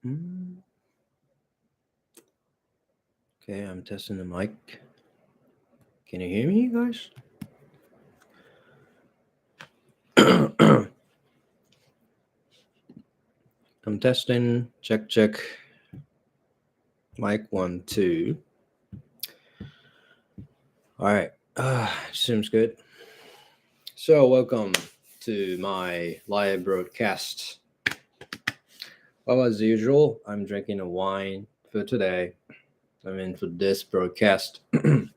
Mm. Okay, I'm testing the mic. Can you hear me, guys? I'm testing. Check, check. Mic 1, 2. All right. Seems good. So, welcome to my live broadcast. Well, as usual, I'm drinking a wine for today. For this broadcast. And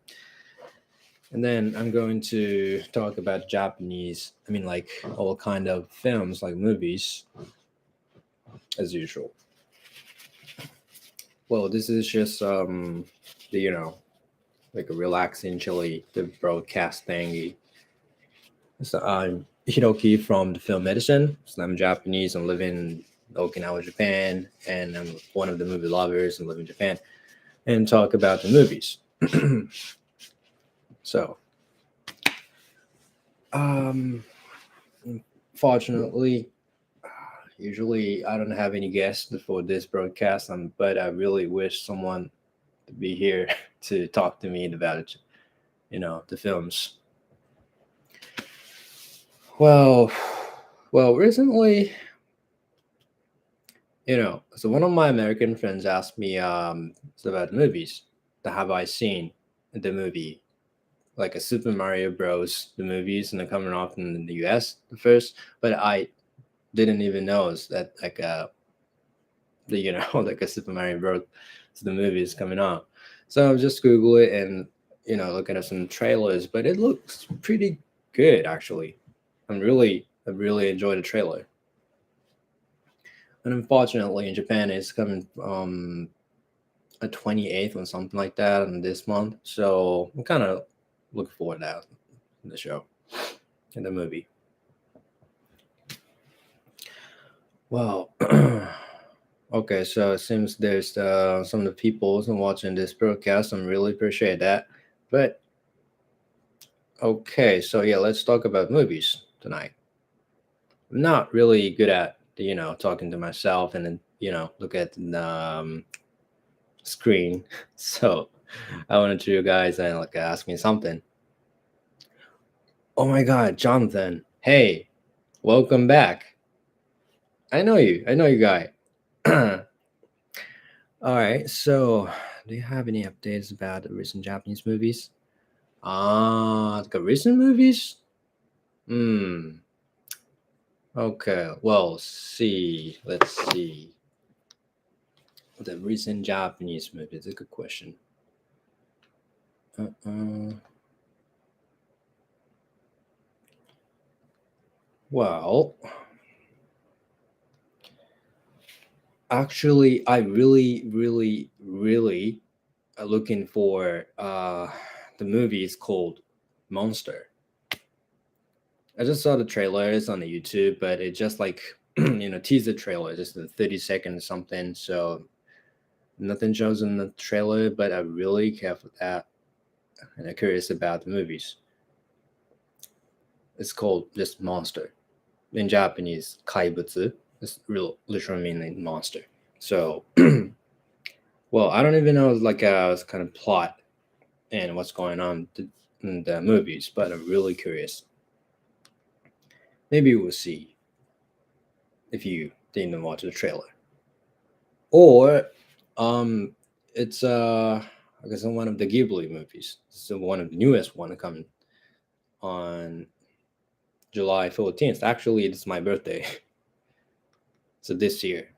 then I'm going to talk about Japanese, like all kind of films, like movies, as usual. Well, this is just the like a relaxing, chilly the broadcast thingy. So I'm Hiroki from the FilMedicine. So I'm Japanese. I'm living in Okinawa, Japan, and I'm one of the movie lovers and live in Japan and talk about the movies. So, um, fortunately, usually I don't have any guests for this broadcast, but I really wish someone to be here to talk to me about, the films. Well, recently, so one of my American friends asked me about movies that have I seen the movie, like a Super Mario Bros. The movies and they're coming off in the US the first, but I didn't even know that like like a Super Mario Bros. So the movie is coming out. So I just Google it and looking at some trailers, but it looks pretty good actually. I really enjoyed the trailer. And unfortunately, in Japan, it's coming a 28th or something like that in this month. So I'm kind of looking forward to that in the show, in the movie. Well, okay, so it seems there's some of the people watching this broadcast. I really appreciate that. But okay, so yeah, let's talk about movies tonight. I'm not really good at talking to myself and then look at the screen. So I wanted you guys and like ask me something. Oh my God, Jonathan! Hey, welcome back. I know you. I know you, guy. All right. So, do you have any updates about the recent Japanese movies? The recent movies? Hmm. Okay. Well, see. Let's see. The recent Japanese movie is a good question. Uh-uh. Well, actually, I really, really, really looking for the movie is called Monster. I just saw the trailers on the YouTube, but it just like teaser trailer, just a 30 seconds something. So nothing shows in the trailer, but I really care for that, and I'm curious about the movies. It's called just Monster in Japanese. Kaibutsu. It's real, literally meaning monster. So, well, I don't even know like kind of plot and what's going on in the movies, but I'm really curious. Maybe we'll see if you didn't watch the trailer. Or it's I guess one of the Ghibli movies. So one of the newest one coming on July 14th. Actually, it's my birthday. So this year,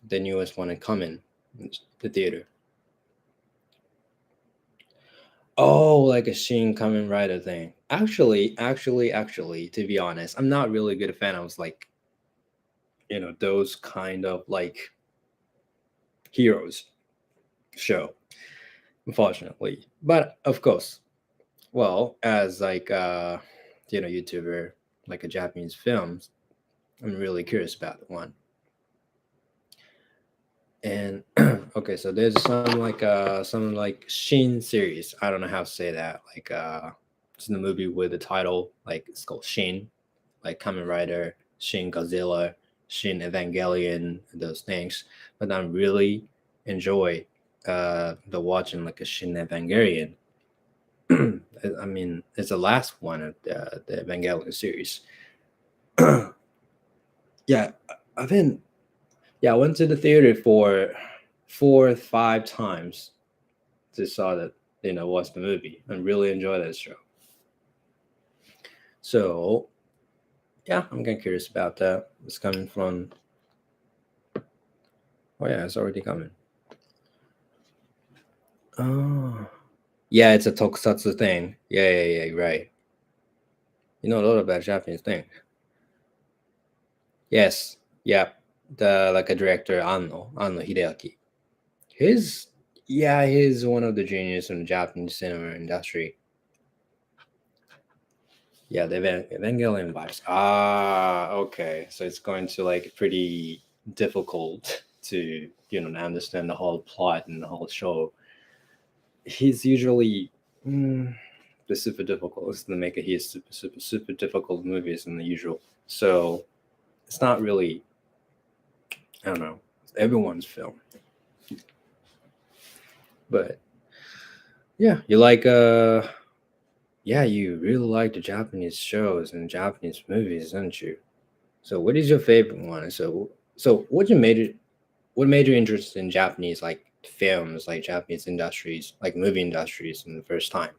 the newest one coming in the theater. Oh, like a Shin Kamen Rider thing. Actually, to be honest, I'm not really good fan of like those kind of like heroes show, unfortunately. But of course, well, as like YouTuber, like a Japanese films, I'm really curious about the one. And okay, so there's some like Shin series. I don't know how to say that. Like it's in the movie with the title like it's called Shin, like Kamen Rider, Shin Godzilla, Shin Evangelion, those things, but I really enjoy the watching like a Shin Evangelion. I mean, it's the last one of the Evangelion series. Yeah, I've been yeah, I went to the theater for 4 or 5 times to saw that watch the movie and really enjoy that show. So yeah, I'm kind of curious about that. It's coming from. Oh yeah, it's already coming. Oh yeah, it's a tokusatsu thing. Yeah, right. You know a lot about Japanese thing. Yes, yeah. The like a director Anno Hideaki. His yeah, he's one of the genius in the Japanese cinema industry. Yeah, the Evangelion vibes. Ah, okay. So it's going to like pretty difficult to understand the whole plot and the whole show. He's usually the super difficult. It's to make it his super difficult movies than the usual. So it's not really I don't know everyone's film, but yeah, you like yeah, you really like the Japanese shows and Japanese movies, don't you? So what is your favorite one? So what made you interested in Japanese like films, like Japanese industries, like movie industries in the first time?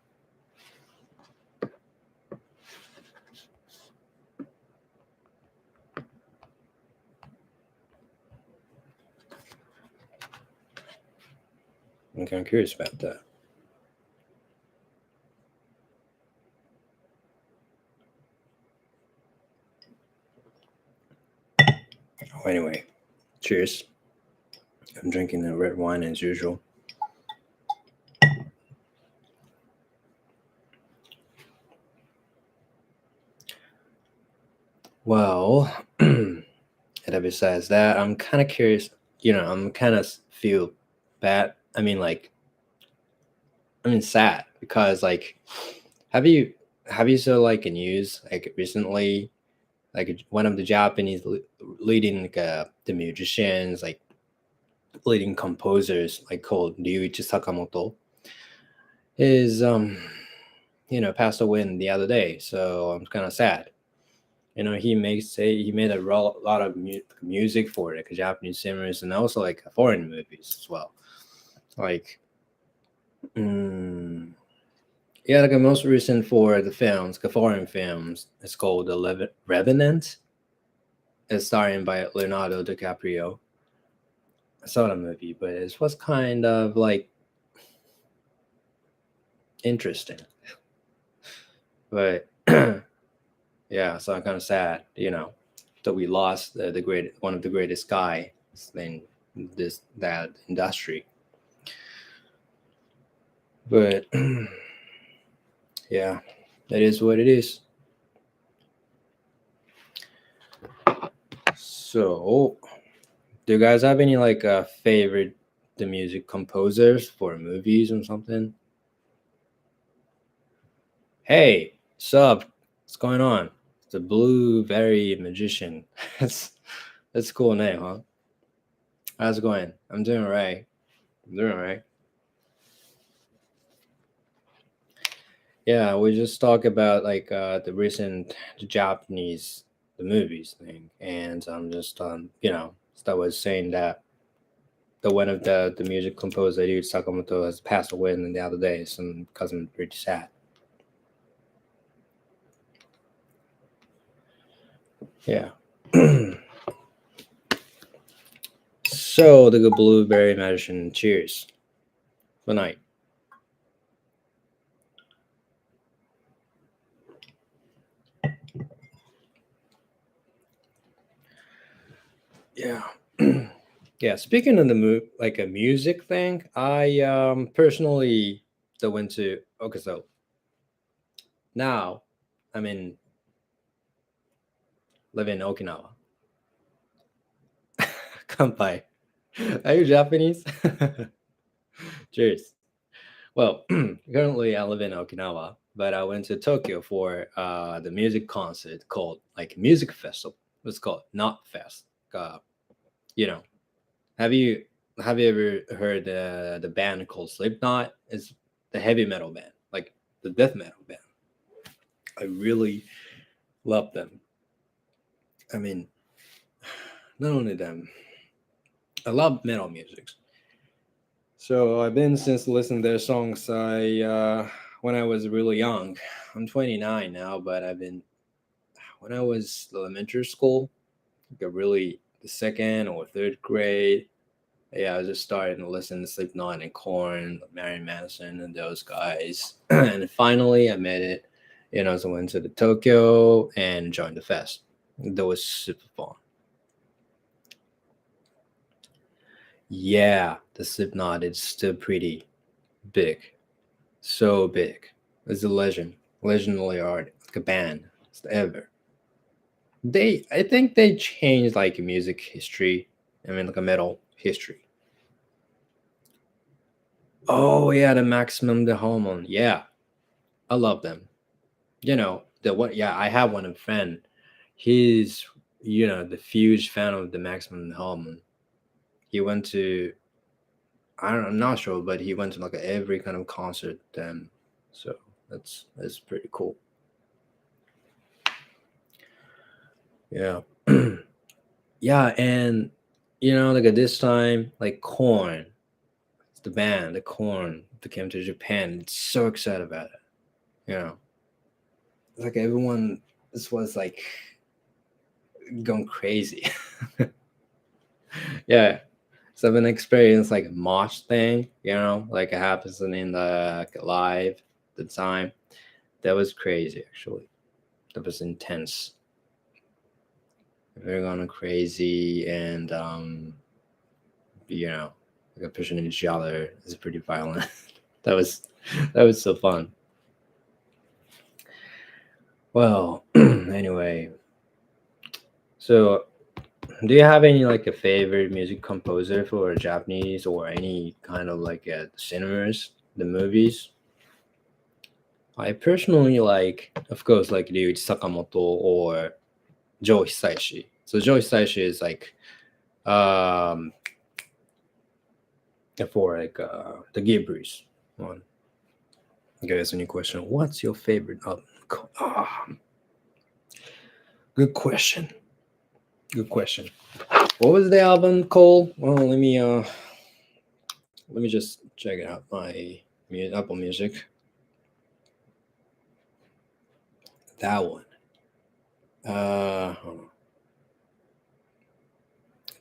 I'm kind of curious about that. Oh, anyway, cheers. I'm drinking the red wine as usual. Well, and besides that, I'm kind of curious. I'm kind of feel bad. Sad because like, have you saw like a news like recently, like one of the Japanese leading like the musicians, like leading composers, like called Ryuichi Sakamoto, is passed away the other day. So I'm kind of sad. He made a lot of music for the Japanese cinemas and also like foreign movies as well. Like, yeah, like the most recent for the films, the foreign films, it's called The Revenant. It's starring by Leonardo DiCaprio. I saw the movie, but it was kind of like interesting. But yeah, so I'm kind of sad, that we lost the great one of the greatest guys in that industry. But yeah, it is what it is. So, do you guys have any like favorite the music composers for movies or something? Hey, sup? What's going on? The Blue Very Magician. That's a cool name, huh? How's it going? I'm doing all right. I'm doing all right. Yeah, we just talk about like the recent the movies thing, and I'm just I was saying that the one of the music composer Ryuichi Sakamoto has passed away in the other day, so because I'm pretty sad. Yeah. So the good blueberry magician. Cheers. Good night. Yeah. Yeah. Speaking of the like a music thing, I personally went to okay. So now I'm in live in Okinawa. Kanpai. Are you Japanese? Cheers. Well, currently I live in Okinawa, but I went to Tokyo for the music concert called like music festival. It's called Not Fest. you know, have you have you ever heard the band called Slipknot? It's the heavy metal band, like the death metal band. I really love them. I mean, not only them, I love metal music. So I've been since listening to their songs. I when I was really young. I'm 29 now, but I've been when I was elementary school, like really the second or third grade. Yeah, I was just starting to listen to Slipknot and Korn, Marion Madison, and those guys. And finally, I made it. So I went to the Tokyo and joined the fest. That was super fun. Yeah, the Slipknot is still pretty big, so big. It's a legendary art, like a band, ever. I think they changed like music history. I mean, like a metal history. Oh yeah, the Maximum the Hormone. Yeah, I love them. The what? Yeah, I have one friend. He's the huge fan of the Maximum the Hormone. He went to I'm not sure, but he went to like every kind of concert then. So that's pretty cool. Yeah. Yeah, and like at this time, like Corn, the band, the Corn, that came to Japan. It's so excited about it. You know, it's like everyone. This was like going crazy. Yeah. So I've been experienced like mosh thing. Like it happens in the live the time. That was crazy actually. That was intense. They're going crazy and like pushing each other is pretty violent. that was that was so fun. Well, anyway, so do you have any like a favorite music composer for Japanese or any kind of like cinemas, the movies? I personally like, of course, like Ryuichi Sakamoto or Joe Hisaishi. So Joe Hisaishi is like um for like the Ghibli's one. Guys, any question? What's your favorite album? Ah, good question. Good question. What was the album called? Well, let me just check it out. My Apple Music. That one. Hold on.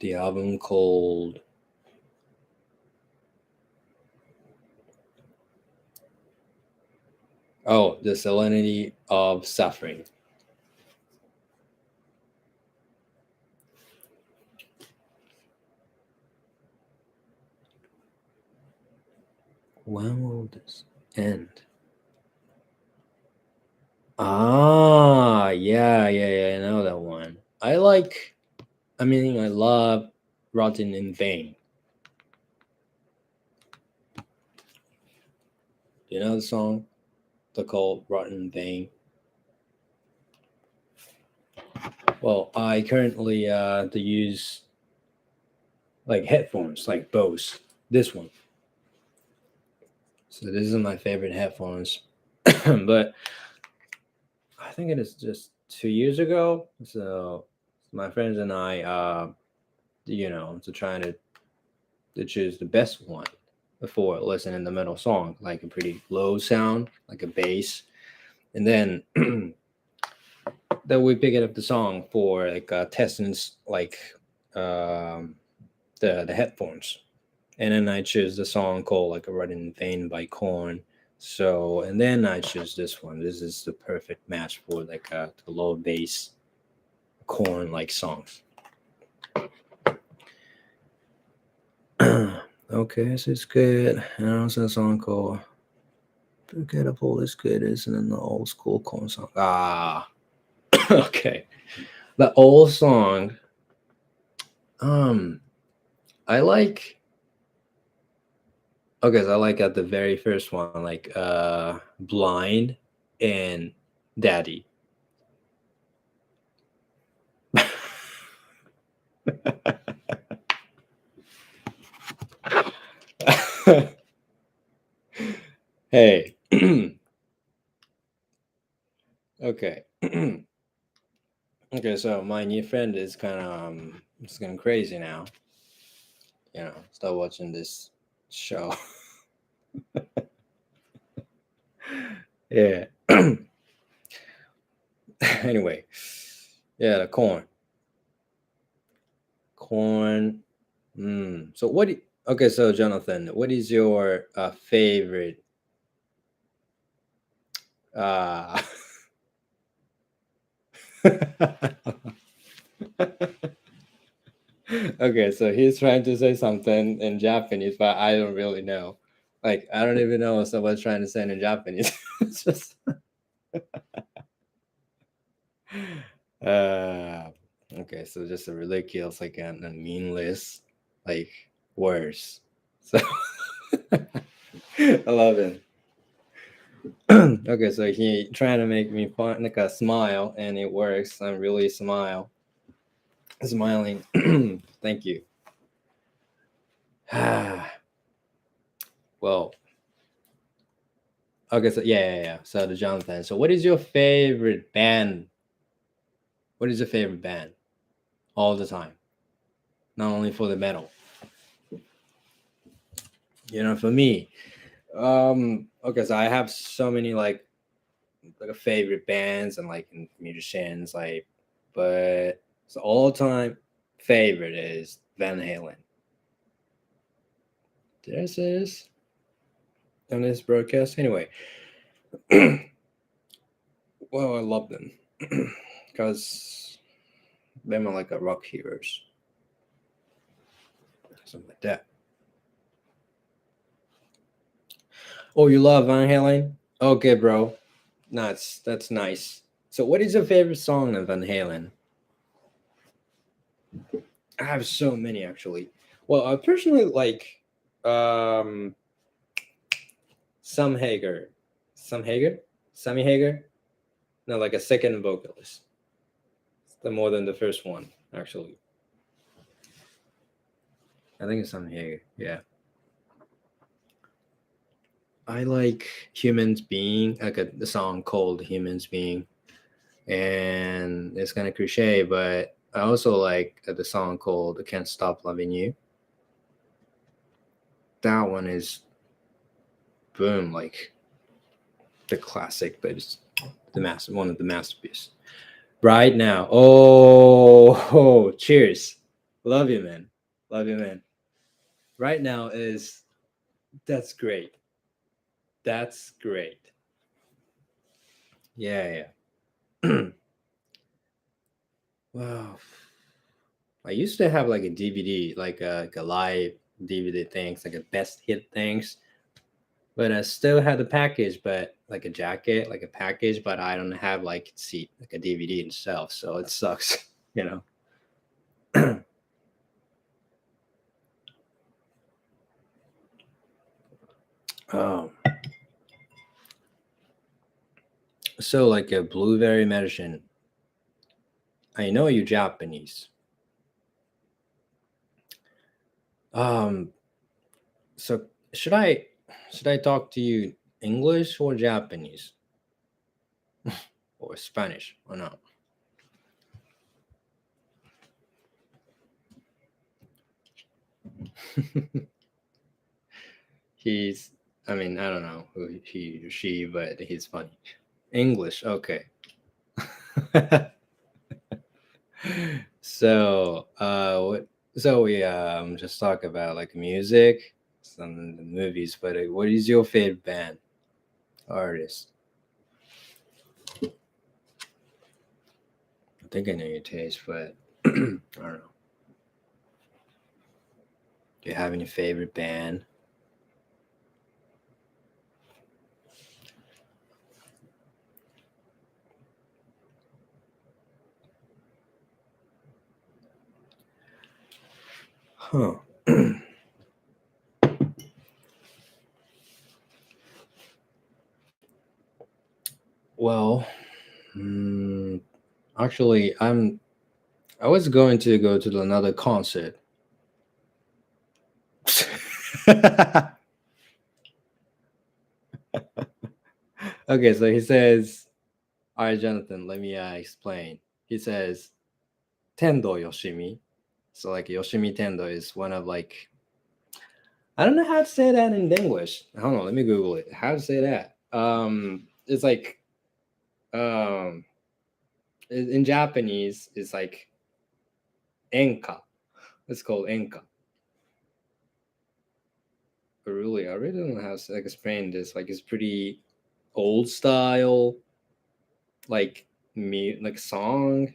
The album called. Oh, The Serenity of Suffering. When will this end? Ah, yeah. I know that one. I love Rotten in Vain. You know the song? They're called Rotten in Vain. Well, I currently use like headphones, like Bose. This one. So this is my favorite headphones. But I think it is just 2 years ago. So my friends and I, to trying to choose the best one before listening to metal song, like a pretty low sound, like a bass, and then then we pick it up the song for like testing like um, the headphones, and then I choose the song called like "A Running in Vain" by Korn. So and then I choose this one. This is the perfect match for like the low bass Korn like songs. Okay, this is good. And also a song called "Forgettable is Good," isn't it? The old school Korn song. Ah, okay. The old song. Um, I like. Okay, so I like at the very first one, like "Blind" and "Daddy." Hey. Okay. Okay, so my new friend is kind of it's getting crazy now. Start watching this show. Yeah. Anyway, yeah, the corn. Corn. So okay, so Jonathan, what is your favorite uh Okay, so he's trying to say something in Japanese, but I don't really know. Like, I don't even know what someone's trying to say in Japanese. It's just uh okay, so just a ridiculous, like a meaningless like words. So I love it. Okay, so he trying to make me fun, like a smile, and it works. I'm really smiling. Thank you. Well, okay, so yeah. So the Jonathan. So what is your favorite band? What is your favorite band all the time? Not only for the metal. For me, okay, so I have so many like favorite bands and like musicians, like, but so all time favorite is Van Halen. Did I say this on this broadcast? Anyway, well, I love them because them are like a rock heroes, something like that. Oh, you love Van Halen? Okay, bro. That's nice. So, what is your favorite song of Van Halen? I have so many actually. Well, I personally like um Sam Hager. Sam Hager? Sammy Hager? No, like a second vocalist. The more than the first one, actually. I think it's Sammy Hager. Yeah. I like Humans Being, like the song called Humans Being. And it's kind of cliche, but I also like the song called Can't Stop Loving You. That one is boom, like the classic, but it's one of the masterpieces. Right now. Oh, cheers. Love you, man. Love you, man. Right now is that's great. That's great. Yeah, yeah. Wow. I used to have like a DVD, like a live DVD things, like a best hit things. But I still had the package, but like a jacket, like a package, but I don't have like see like a DVD itself, so it sucks, you know. um, so like a blueberry medicine. I know you're Japanese. Um, so should I talk to you English or Japanese or Spanish or not? He's, I mean, I don't know who he or she, but he's funny. English, okay. So, so we just talk about like music, some movies, but what is your favorite band, artist? I think I know your taste, but I don't know. Do you have any favorite band? Huh. Well, mm, actually, I was going to go to another concert. Okay, so he says, all right, Jonathan, let me explain. He says, Tendo Yoshimi. So like Yoshimi Tendo is one of like, I don't know how to say that in English. Hold on, let me Google it. How to say that? It's like um in Japanese, it's like enka. It's called enka. But really, I really don't know how to like, explain this. Like it's pretty old style, like me like song.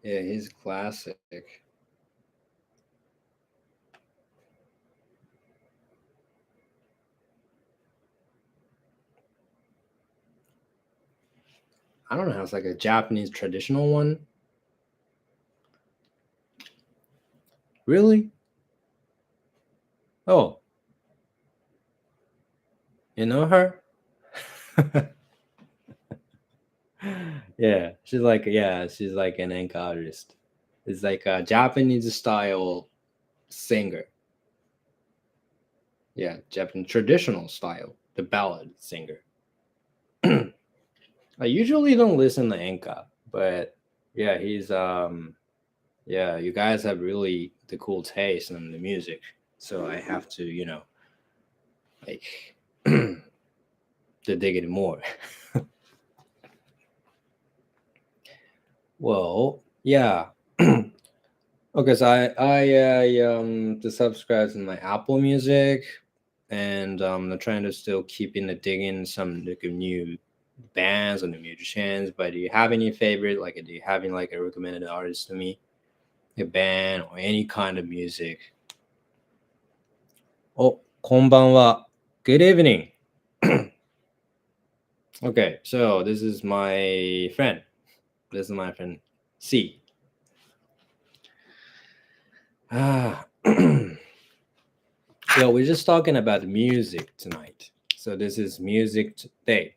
Yeah, he's classic. I don't know how it's like a Japanese traditional one. Really? Oh, you know her? She's like an enka artist. It's like a Japanese style singer. Yeah, Japanese traditional style, the ballad singer. I usually don't listen to enka, but yeah, he's yeah, you guys have really the cool taste in the music, so I have to like to dig it more. Well, yeah. Okay, so I to subscribe to my Apple Music, and I'm trying to still keep in the digging some like, new bands and the musicians. But do you have any favorite? Like, do you have any like a recommended artist to me, a band or any kind of music? Oh, こんばんは. Good evening. Okay, so this is my friend. This is my friend C. Ah. Yeah, we're just talking about music tonight. So this is music day,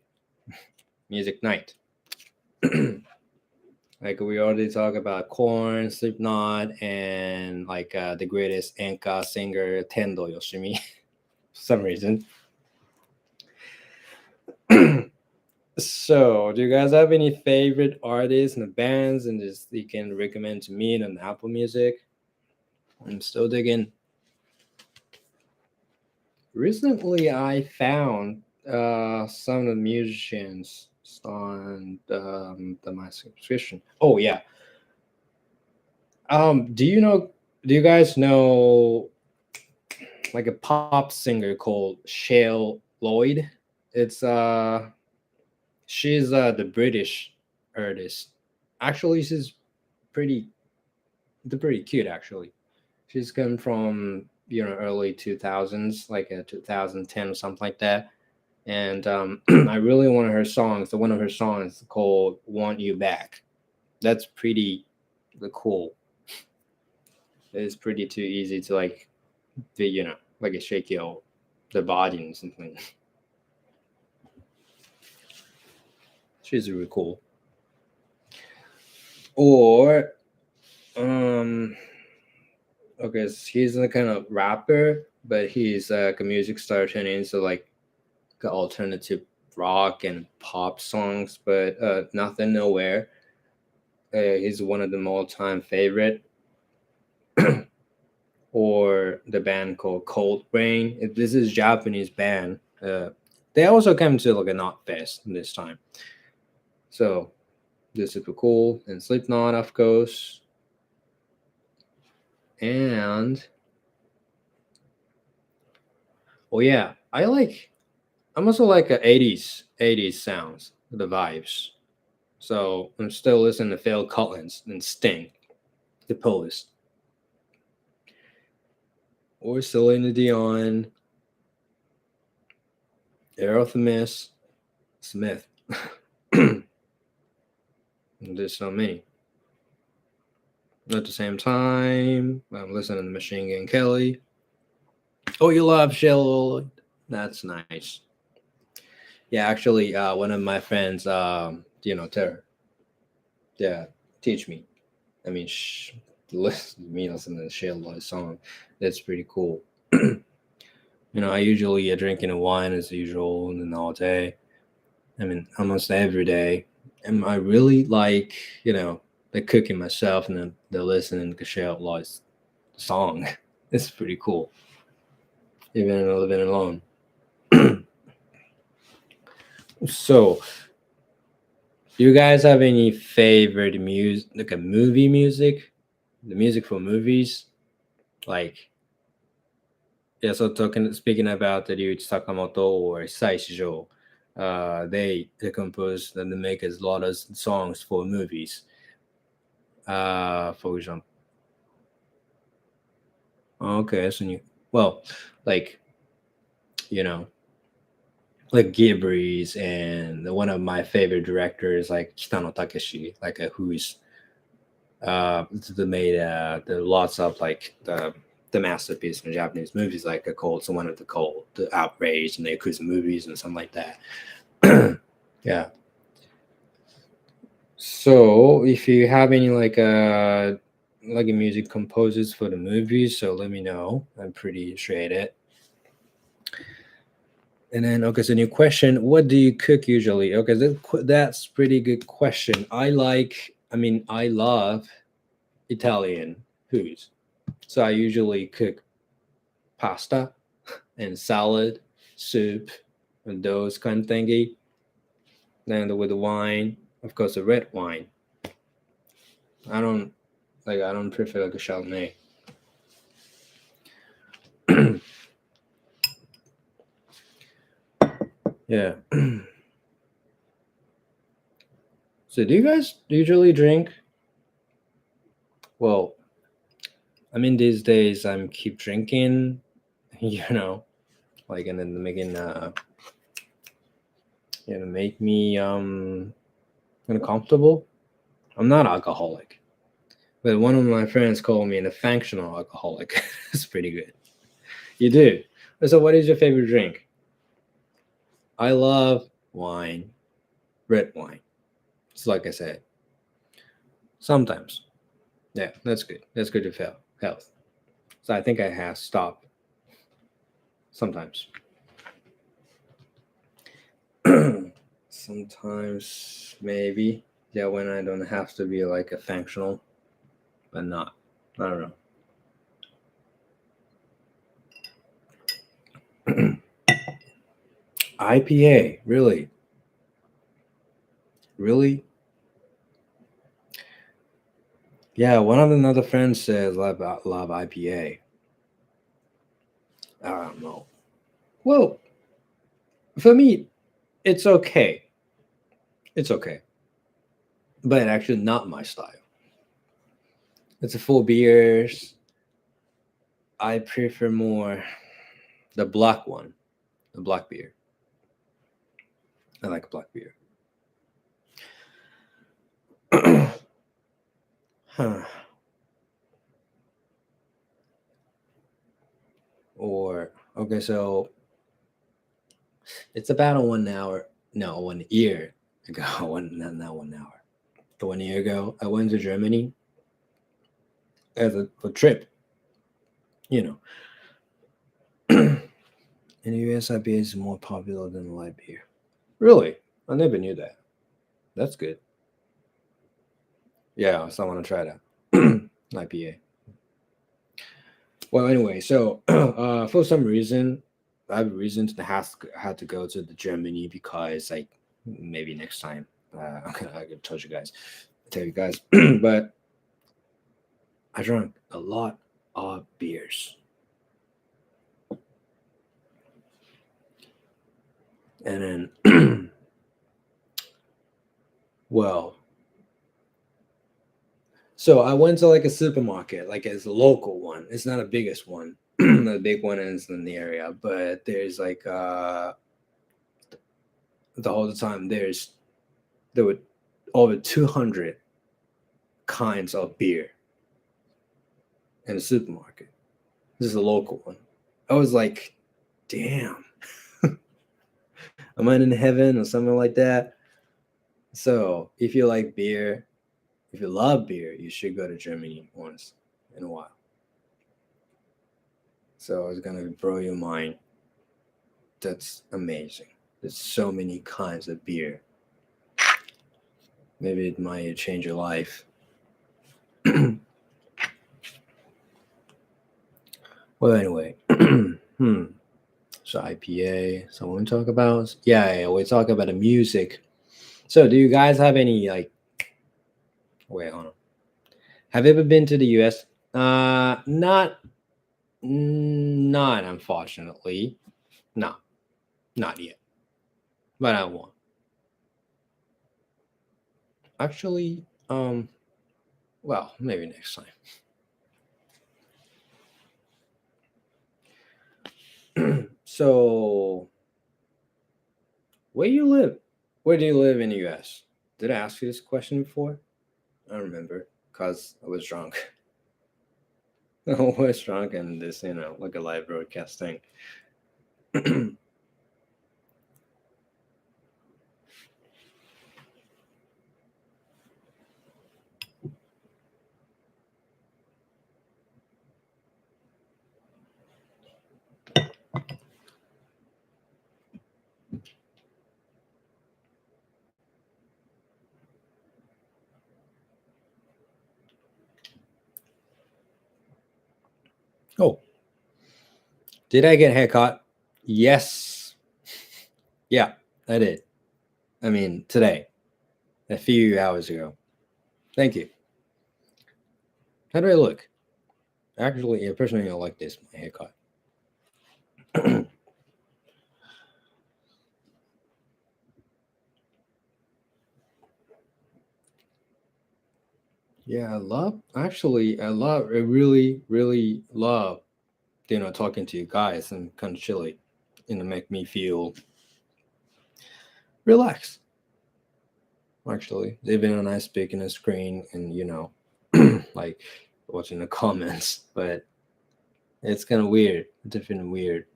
music night. Like we already talked about Korn, Slipknot, and like the greatest enka singer Tendo Yoshimi. For some reason. So, do you guys have any favorite artists and bands, and just you can recommend to me on Apple Music? I'm still digging. Recently, I found some of the musicians on my subscription. Oh yeah. Do you know? Do you guys know like a pop singer called Shale Lloyd? It's she's the British artist. Actually, she's pretty pretty cute. Actually, she's come from early 2000s, like 2010 or something like that. And I really want her songs. So one of her songs called "Want You Back." That's pretty cool. It's pretty too easy to like, like a shake your the body and something. She's really cool. Or um, okay, so he's the kind of rapper, but he's like a music star turning into like alternative rock and pop songs, but nothing nowhere. He's one of the all-time favorite. Or the band called Cold Rain. This is Japanese band. They also came to like a Knot Fest this time. So this is super cool. And Slipknot, of course. And oh yeah, I'm also like a 80s sounds, the vibes. So I'm still listening to Phil Collins and Sting, the Police. Or Celine Dion, Aerosmith, Smith. There's so many. At the same time, I'm listening to Machine Gun Kelly. Oh, you love Shell? That's nice. Yeah, actually, one of my friends, Tara, yeah, teach me. I mean, listen to me listen to Shell song. That's pretty cool. I usually drinking a wine as usual and all day. I mean, almost every day. And I really like, the cooking myself and then the listening to share like song. It's pretty cool, even living alone. So, do you guys have any favorite music, like a movie music, the music for movies? Like, yeah, so speaking about the Ryuichi Sakamoto or Sai Shijo, they compose and they make a lot of songs for movies. For example, okay, so well, like you know, like Ghibri's and one of my favorite directors, like Kitano Takeshi, like who's the made the lots of like the masterpiece in Japanese movies, like a cold, so one of the outrage and the Yakuza movies and something like that. Yeah. So if you have any like a music composers for the movies, so let me know. I'm pretty sure it. And then okay, so new question: what do you cook usually? Okay, that's pretty good question. I love Italian foods, so I usually cook pasta and salad, soup, and those kind of thingy. Then with the wine, of course, a red wine. I don't I don't prefer like a Chardonnay. Yeah. So do you guys usually drink? Well, I mean these days I'm keep drinking, you know, and then making make me uncomfortable. I'm not alcoholic, but one of my friends called me a functional alcoholic. It's pretty good. You do. So what is your favorite drink? I love wine, red wine. It's like I said, sometimes. Yeah, that's good. That's good for health. So I think I have stopped sometimes. Sometimes maybe. Yeah, when I don't have to be like a functional, but not. I don't know. IPA, really? Really? Yeah, one of another friends says love IPA. I don't know. Well, for me, it's okay. It's okay. But actually not my style. It's a full beers. I prefer more the black one, the black beer. I like black beer. Huh. Or okay, so it's about a 1 hour, no, 1 year ago. Not 1 hour. 1 year ago, I went to Germany as a trip. You know, in the US, IPA is more popular than light beer. Really, I never knew that. That's good. Yeah, so I want to try that IPA. Well, anyway, so for some reason, I have reasons to have to go to the Germany because like maybe next time I could tell you guys, but I drank a lot of beers, and then well, so I went to like a supermarket, like it's a local one. It's not the biggest one. The big one is in the area, but there's like the whole time there were over 200 kinds of beer in a supermarket. This is a local one. I was like, damn, am I in heaven or something like that? So if you like beer, if you love beer, you should go to Germany once in a while. So it's gonna blow your mind. That's amazing. There's so many kinds of beer. Maybe it might change your life. Well, anyway. So IPA. So we talk about yeah, we talk about the music. So do you guys have any like wait, hold on. Have you ever been to the US? Not unfortunately. No, not yet. But I want. Actually, well, maybe next time. So where you live? Where do you live in the US? Did I ask you this question before? I don't remember because I was drunk. I was drunk and this, like a live broadcast thing. Oh, did I get a haircut? Yes. Yeah, I did. I mean, today, a few hours ago. Thank you. How do I look? Actually, personally, I like this, my haircut. Yeah, I really, really love, talking to you guys and kind of chilly, make me feel relaxed. Actually, even when I speak in a screen and, like watching the comments, but it's kind of weird, different weird.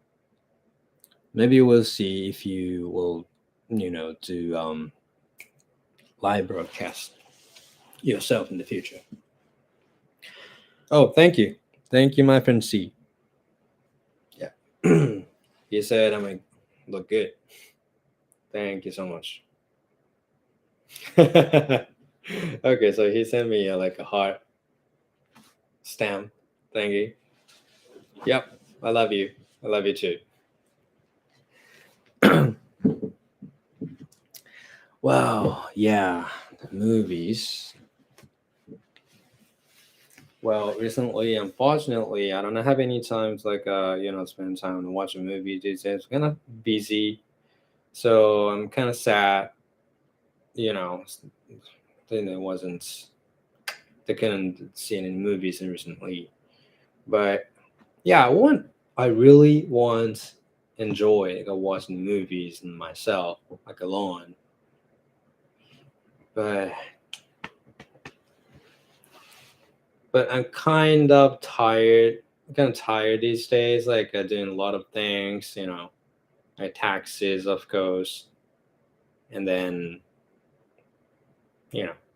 Maybe we'll see if you will, do live broadcast yourself in the future. Oh, thank you, my friend C. Yeah, he said I'm like look good. Thank you so much. Okay, so he sent me like a heart stamp. Thank you. Yep, I love you. I love you too. Wow, yeah, movies. Well, recently, unfortunately, I don't have any times like spend time watching movies these days. Kind of busy, so I'm kind of sad. You know, then it wasn't. They couldn't see any movies recently, but yeah, I really want enjoy like watching movies and myself like alone, but I'm kind of tired. I'm kind of tired these days. Like doing a lot of things, my taxes, of course, and then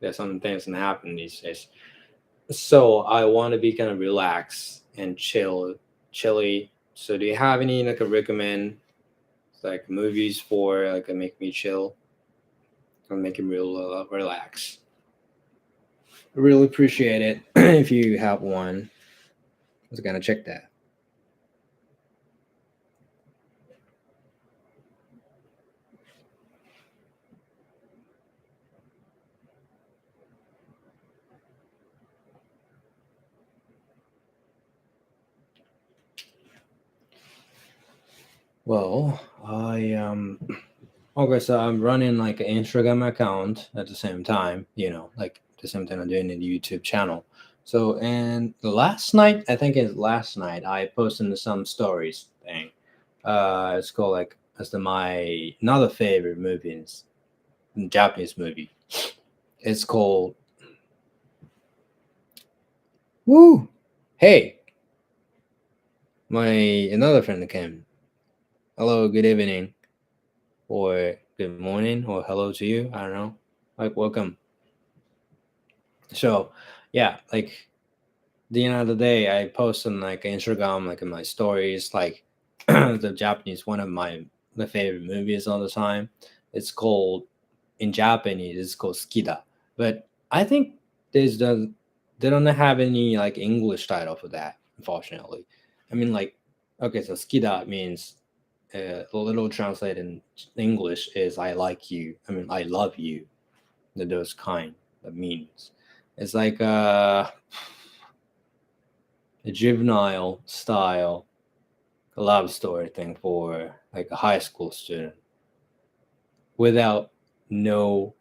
there's some things that happen these days. So I want to be kind of relaxed and chilly. So do you have any like a recommend like movies for like make me chill or make me real relax? I really appreciate it if you have one. I was gonna check that. Well, okay, so I'm running like an Instagram account at the same time, like the same time I'm doing a YouTube channel. So, and last night, I think it's last night, I posted some stories thing. It's called like as my another favorite movie, Japanese movie. It's called Woo. Hey, my another friend came. Hello, good evening, or good morning, or hello to you. I don't know. Like welcome. So, yeah, like the end of the day, I post on like Instagram, like in my stories, like the Japanese one of my the favorite movies all the time. It's called in Japanese. It's called skida, but I think there's the they don't have any like English title for that. Unfortunately, I mean like okay, so skida means a little translated in English is I like you. I mean I love you. Those kind of meanings. It's like a juvenile style love story thing for like a high school student without no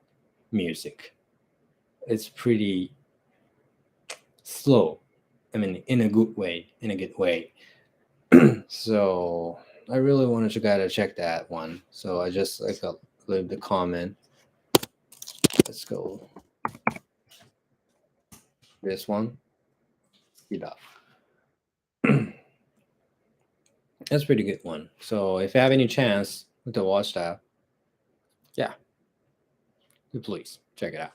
music. It's pretty slow. I mean, in a good way, in a good way. So I really wanted to gotta check that one. So I just like leave the comment. Let's go this one. Speed up. That's a pretty good one. So if you have any chance to watch that, yeah, please check it out.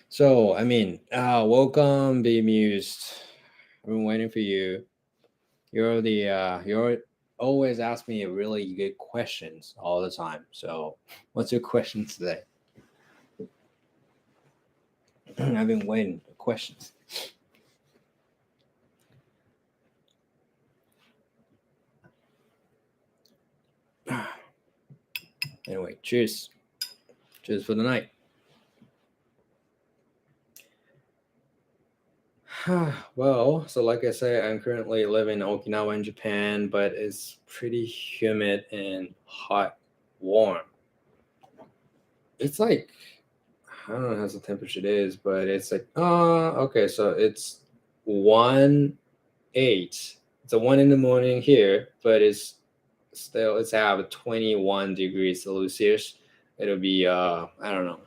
So I mean, welcome, be amused. I've been waiting for you. You're always ask me really good questions all the time. So what's your question today? I've been waiting for questions. Anyway, cheers. Cheers for the night. Well, so like I say, I'm currently living in Okinawa in Japan, but it's pretty humid and hot, warm. It's like I don't know how the temperature is, but it's like okay, so it's 1:08. It's a 1 in the morning here, but it's have 21 degrees Celsius. It'll be I don't know,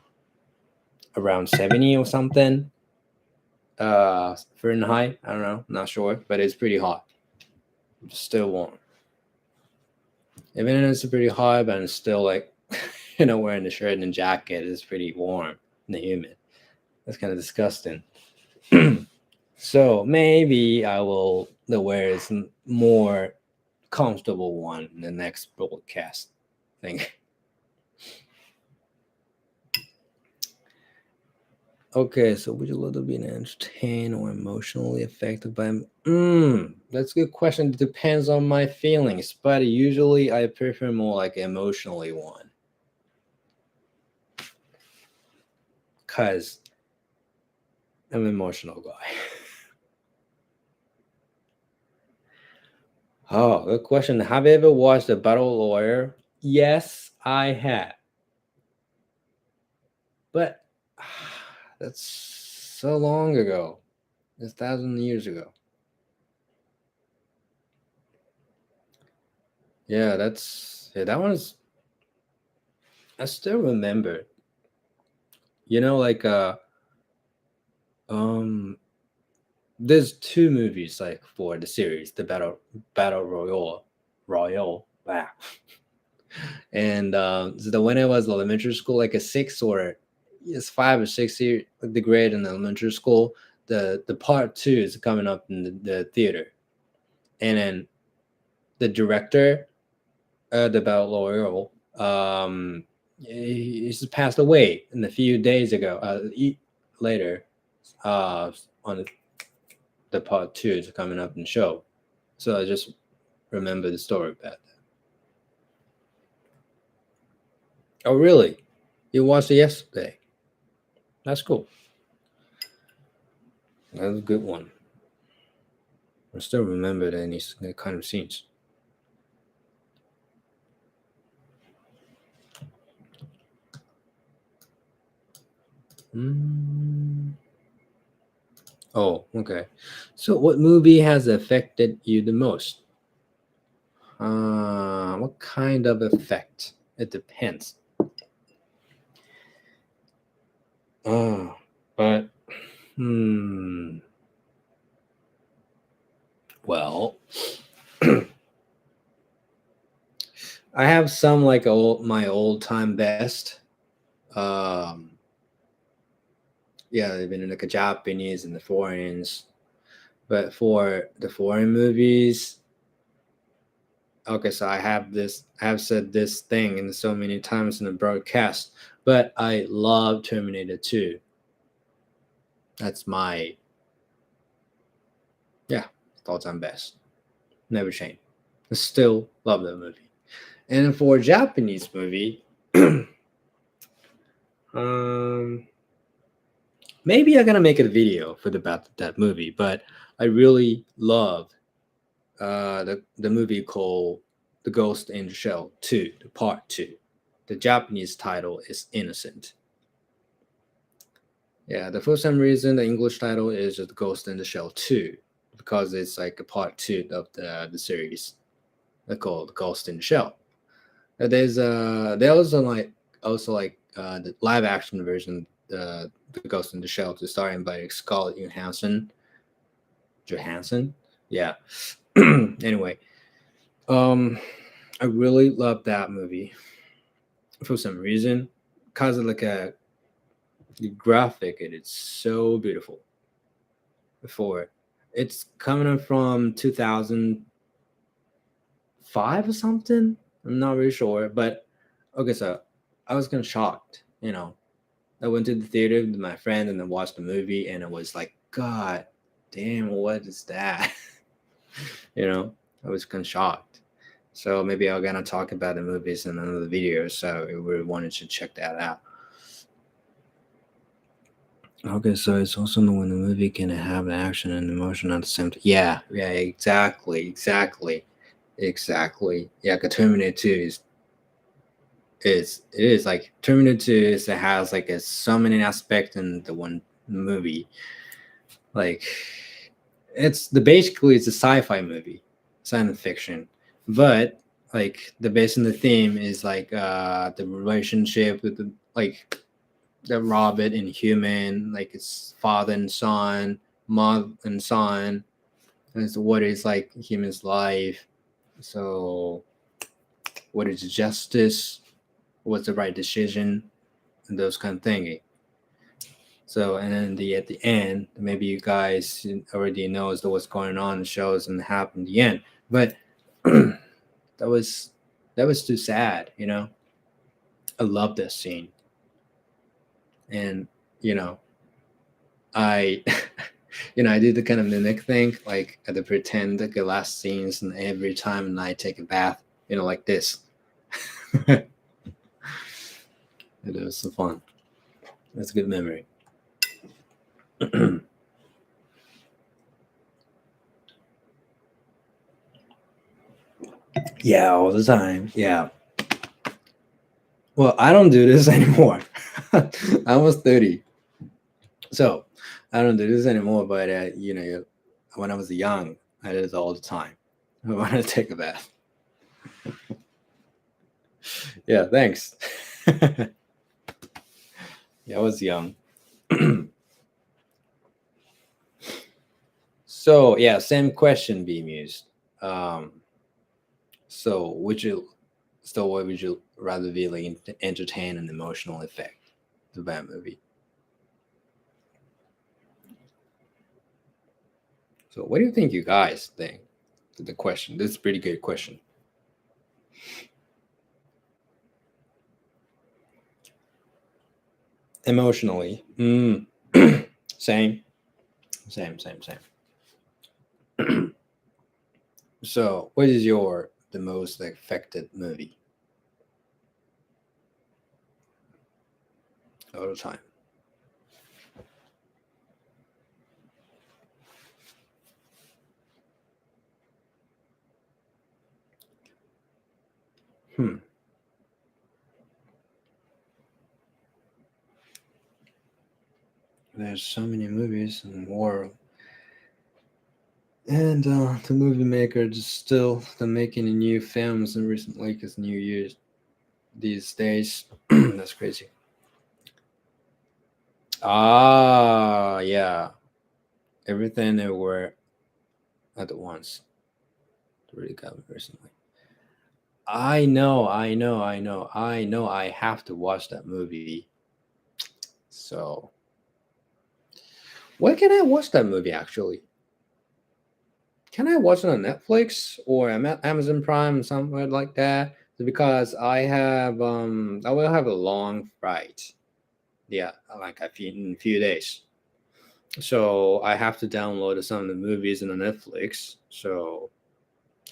around 70 or something. Fahrenheit. I don't know, not sure, but it's pretty hot. It's still warm. Even though it's pretty hot, but it's still like wearing the shirt and the jacket. It's pretty warm and humid. That's kind of disgusting. So maybe I will wear some more comfortable one in the next broadcast thing. Okay, so would you rather be entertained or emotionally affected by? That's a good question. It depends on my feelings, but usually I prefer more like emotionally one, cause I'm an emotional guy. Oh, good question. Have you ever watched The Battle Lawyer? Yes, I have. But that's so long ago. It's 1,000 years ago. Yeah, that one's I still remember. Like um there's two movies like for the series, the Battle Royale. Wow. And so when I was elementary school, like a six or it's 5 or 6 year the grade in elementary school, the part two is coming up in the theater. And then the director, the Battle Royale, he just passed away in a few days ago. Later, on the part two is coming up in the show. So I just remember the story about that. Oh, really? You watched it yesterday? That's cool. That was a good one. I still remember any kind of scenes. Oh, okay. So, what movie has affected you the most? What kind of effect? It depends. Oh, but well, I have some like my old time best. Um, yeah, they've been like a Japanese and the foreigners. But for the foreign movies, Okay, so I have said this thing in so many times in the broadcast, but I love Terminator 2. That's my, yeah, thoughts on best. Never change. I still love that movie. And for a Japanese movie, um, maybe I'm gonna make a video for about that movie, but I really love the movie called The Ghost in the Shell 2, the part 2. The Japanese title is Innocent. Yeah, the for some reason the English title is just Ghost in the Shell 2 because it's like a part 2 of the series. They're called Ghost in the Shell. There also like the live action version, the Ghost in the Shell, to starring by Scarlett Johansson. Yeah. Anyway, um, I really love that movie for some reason because of like the graphic. It is so beautiful. Before it's coming from 2005 or something. I'm not really sure, but okay. So I was kind of shocked. I went to the theater with my friend and then watched the movie, and it was like, God damn, what is that? you know, I was kind of shocked. So maybe I'm gonna talk about the movies in another video. So if we wanted to check that out. Okay, so it's also when the movie can have action and emotion at the same time. Yeah, yeah, exactly. Yeah, 'cause Terminator 2 it is like Terminator 2 it has like so many aspects in the one movie. Like basically it's a sci-fi movie, science fiction, but like the base in the theme is like the relationship with the robot and human, like it's father and son, mother and son, and it's what is like human's life. So what is justice? What's the right decision? And those kind of thing. So and then at the end, maybe you guys already knows what's going on in the shows and happen in the end. But that was too sad. I love this scene. And you know, I I did the kind of mimic thing, like the pretend like the last scenes and every time and I take a bath, like this. It was so fun. That's a good memory. Yeah, all the time. Yeah. Well, I don't do this anymore. I was 30. So I don't do this anymore, but when I was young, I did it all the time. I wanted to take a bath. Yeah, thanks. Yeah, I was young. So yeah, same question, Bemused. Um, so what would you rather be like entertain an emotional effect of that movie? So what do you think you guys think? The question. This is a pretty good question. Emotionally. Same. Same. So what is the most affected movie all the time? Hmm. There's so many movies in the world. And the movie maker just still they're making new films and recently because New Year's these days. That's crazy. Ah, yeah. Everything everywhere at once. Really got me recently. I know. I have to watch that movie. So when can I watch that movie actually? can I watch it on Netflix or Amazon Prime, somewhere like that? Because I will have a long flight. Yeah, like in a few days. So I have to download some of the movies in the Netflix. So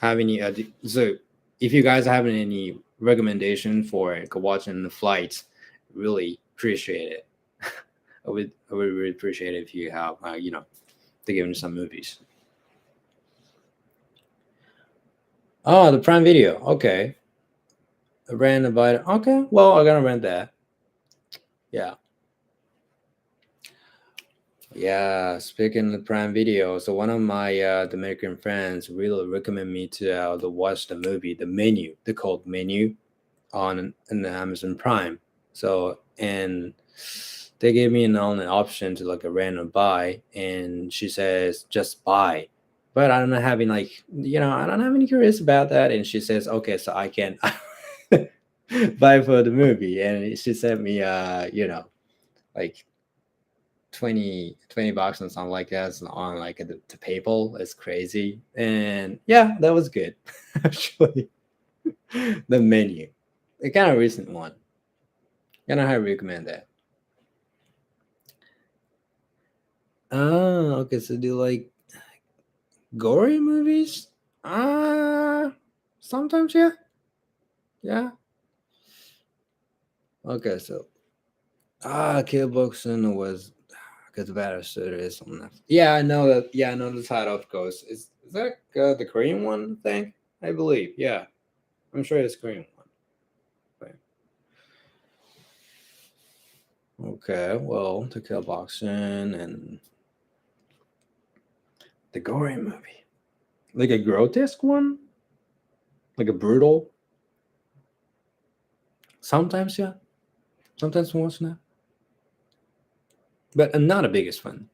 have any so if you guys have any recommendation for like, watching the flights, really appreciate it. I would really appreciate it if you have to give me some movies. Oh, the Prime Video. Okay, rent about it. Okay, well I'm gonna rent that. Yeah. Yeah, speaking of Prime Video, so one of my the American friends really recommend me to watch the movie The Menu, the called Menu on in the Amazon Prime. So and they gave me an option to like a random buy, and she says just buy, but I don't know having like I don't have any curious about that, and she says okay, so I can buy for the movie, and she sent me like 20 bucks and something like that on like the PayPal. It's crazy. And yeah, that was good. Actually, the Menu. A kind of recent one. Kind of highly recommend that. Oh, okay. So do you like gory movies? Sometimes, yeah. Yeah. Okay, so Kickboxing was because Better Suitor is on Netflix. Yeah, I know that. Yeah, I know the title, of course. Is that the Korean one? I think I believe. Yeah, I'm sure it's Korean one. Right. Okay, well, the Kickboxing and the gory movie, like a grotesque one, like a brutal. Sometimes, yeah. Sometimes watch that, but I'm not the biggest fan.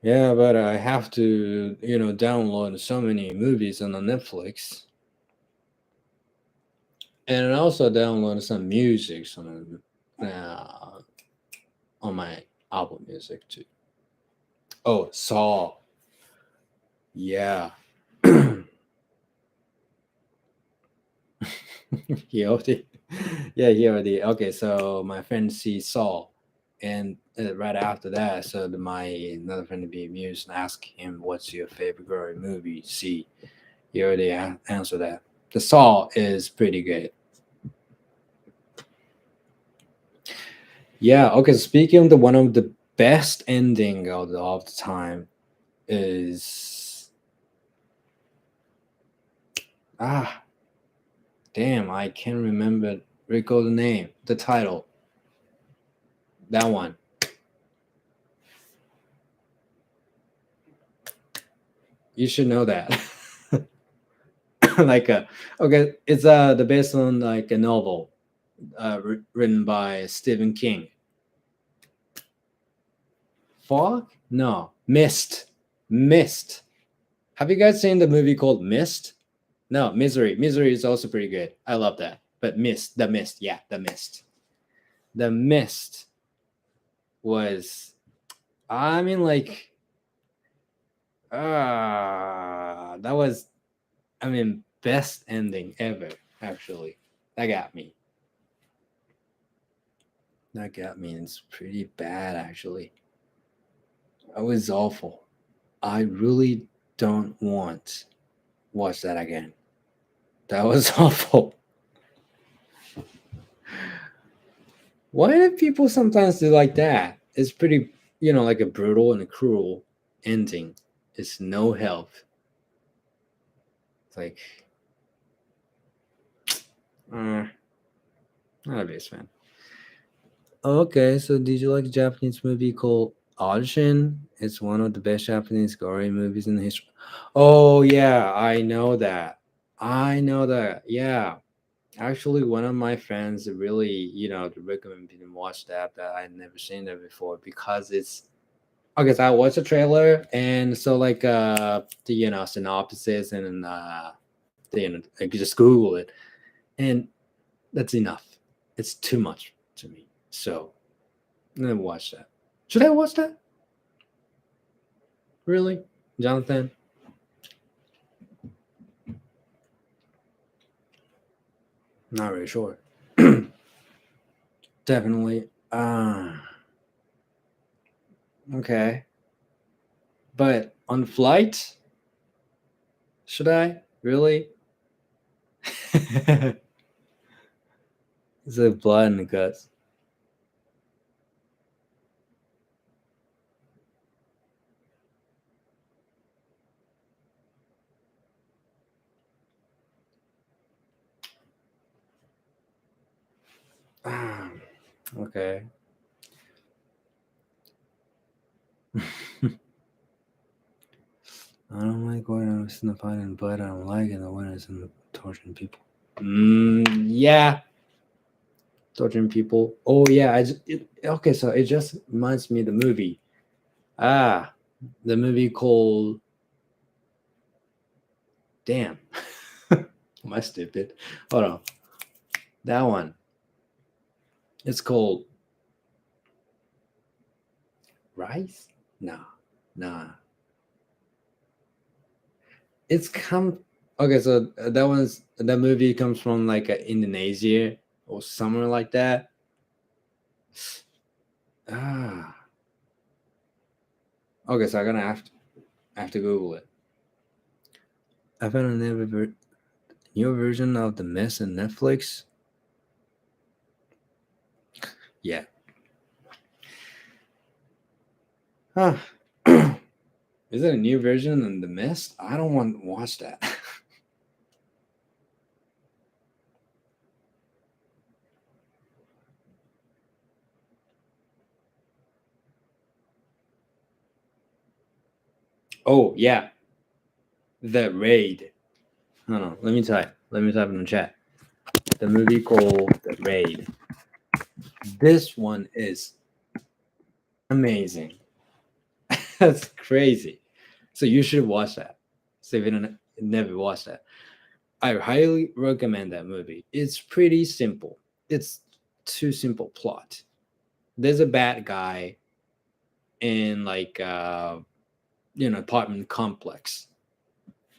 Yeah, but I have to, download so many movies on the Netflix, and I also download some music on my Apple Music too. Oh, Saw. Yeah. he already, yeah, he already. Okay, so my friend sees Saw, and right after that, so my another friend to be amused and ask him, "What's your favorite gory movie?" See, he already answered that. The Saw is pretty good. Yeah. Okay. Speaking of the one of the best ending of the time is ah damn, I can't remember recall the name, the title. That one. You should know that. like okay, it's the based on like a novel written by Stephen King. Fog? No, Mist. Mist. Have you guys seen the movie called Mist? No, Misery. Misery is also pretty good. I love that. But Mist, the Mist, yeah, the Mist. The Mist was, I mean, like, that was, I mean, best ending ever. Actually, that got me. That got me. It's pretty bad, actually. It was awful. I really don't want watch that again. That was awful. Why do people sometimes do like that? It's pretty, like a brutal and a cruel ending. It's no help. It's like, uh, not a big fan. Okay, so did you like a Japanese movie called Audition? It's one of the best Japanese gory movies in history. Oh yeah, I know that. I know that. Yeah. Actually, one of my friends really, recommended me to watch that, but I'd never seen it before because it's okay. So I watched the trailer, and so like the synopsis and I could just Google it, and that's enough. It's too much to me. So Never watched that. Should I watch that? Really, Jonathan? Not really sure. Definitely. Okay. But on flight, should I really? It's like blood in the guts. Ah, okay. I don't like when I'm sniping, but I don't like it when it's in torturing people. Yeah, torturing people. Oh yeah, okay. So it just reminds me of the movie. Ah, the movie called. Damn, am I stupid? Hold on, that one. It's called Rice. Nah, nah. It's come. Okay, so that movie comes from like Indonesia or somewhere like that. Ah, okay. So I'm gonna have to Google it. I found a new version of The Mist on Netflix. Yeah. Huh. Is it a new version of The Mist? I don't want to watch that. Oh yeah, The Raid. Hold on, let me type. Let me type in the chat. The movie called The Raid. This one is amazing. That's crazy. So you should watch that. So if you don't never watched that, I highly recommend that movie. It's pretty simple. It's too simple plot. There's a bad guy in like apartment complex.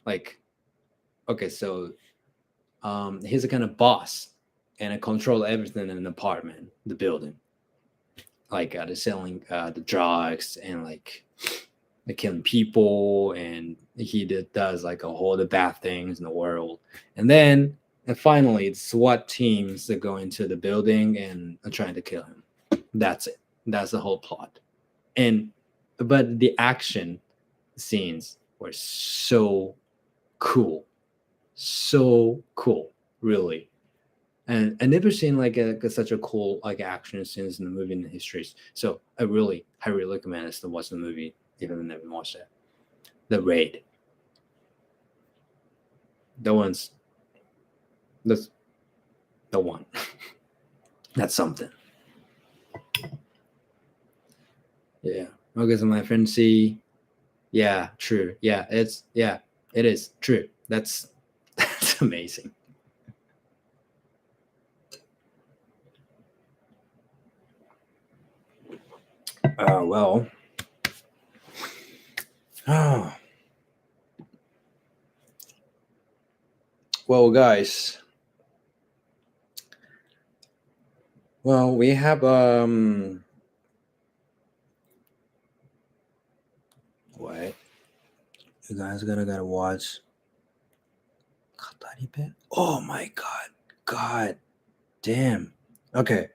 Like okay, so he's a kind of boss and I control everything in an apartment, the building. Like they're selling the drugs and like killing people, and he does like a whole the bad things in the world. And finally, it's SWAT teams that go into the building and are trying to kill him. That's it. That's the whole plot. And but the action scenes were so cool, so cool, really. And I never seen like such a cool like action scenes in the movie in the histories. So I really highly recommend us to watch the movie if you've never watched it. The Raid. The one's that's the one. That's something. Yeah. Okay, so my friend C. Yeah, true. Yeah, it is true. That's that's amazing. Well. Oh, well, guys. Well, we have what? You guys gotta watch Kataribe. Oh my god. God damn. Okay.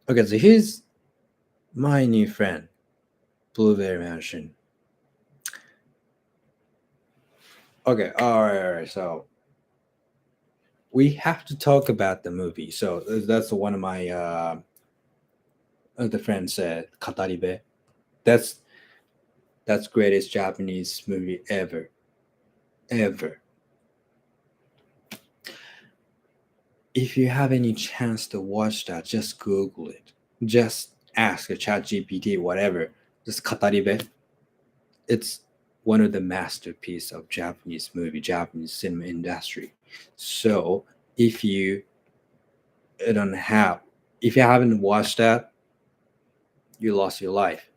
Okay, so here's my new friend, Blueberry Mansion. Okay, all right. So we have to talk about the movie. So that's one of my the friend said Kataribe. That's that's greatest Japanese movie ever, ever. If you have any chance to watch that, just Google it. Just ask a Chat GPT, whatever. Just Kataribe. It's one of the masterpiece of Japanese movie, Japanese cinema industry. So if you don't have, if you haven't watched that, you lost your life.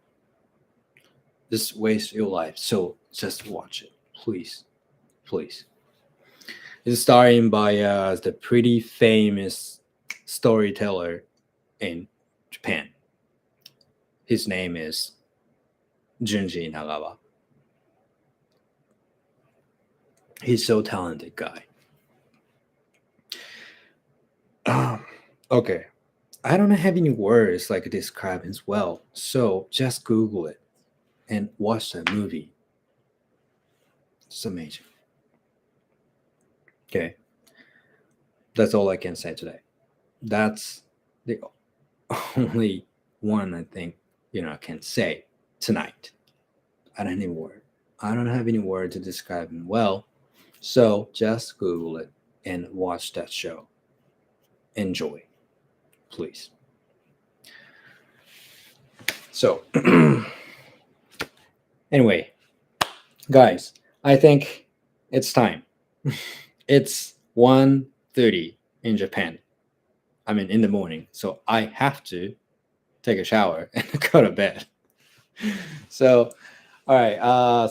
Just waste your life. So just watch it, please, please. It's starring by the pretty famous storyteller in Japan. His name is Junji Nagawa. He's so talented guy. Okay, I don't have any words like describe as well. So just Google it and watch that movie. It's amazing. Okay, that's all I can say today. That's the only one I think I can say tonight. I don't have any word. I don't have any word to describe him well. So just Google it and watch that show. Enjoy, please. So anyway, guys, I think it's time. It's 1:30 in Japan. I mean in the morning. So I have to take a shower and go to bed. So all right.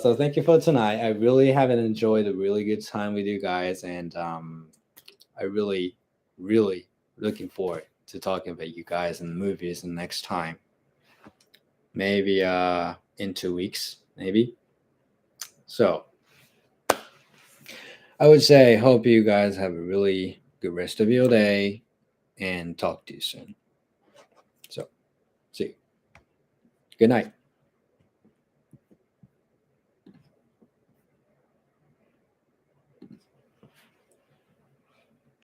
So thank you for tonight. I really have enjoyed a really good time with you guys, and I really, really looking forward to talking about you guys and the movies and next time. Maybe in 2 weeks, maybe. So I would say hope you guys have a really good rest of your day and talk to you soon. So see you. Good night.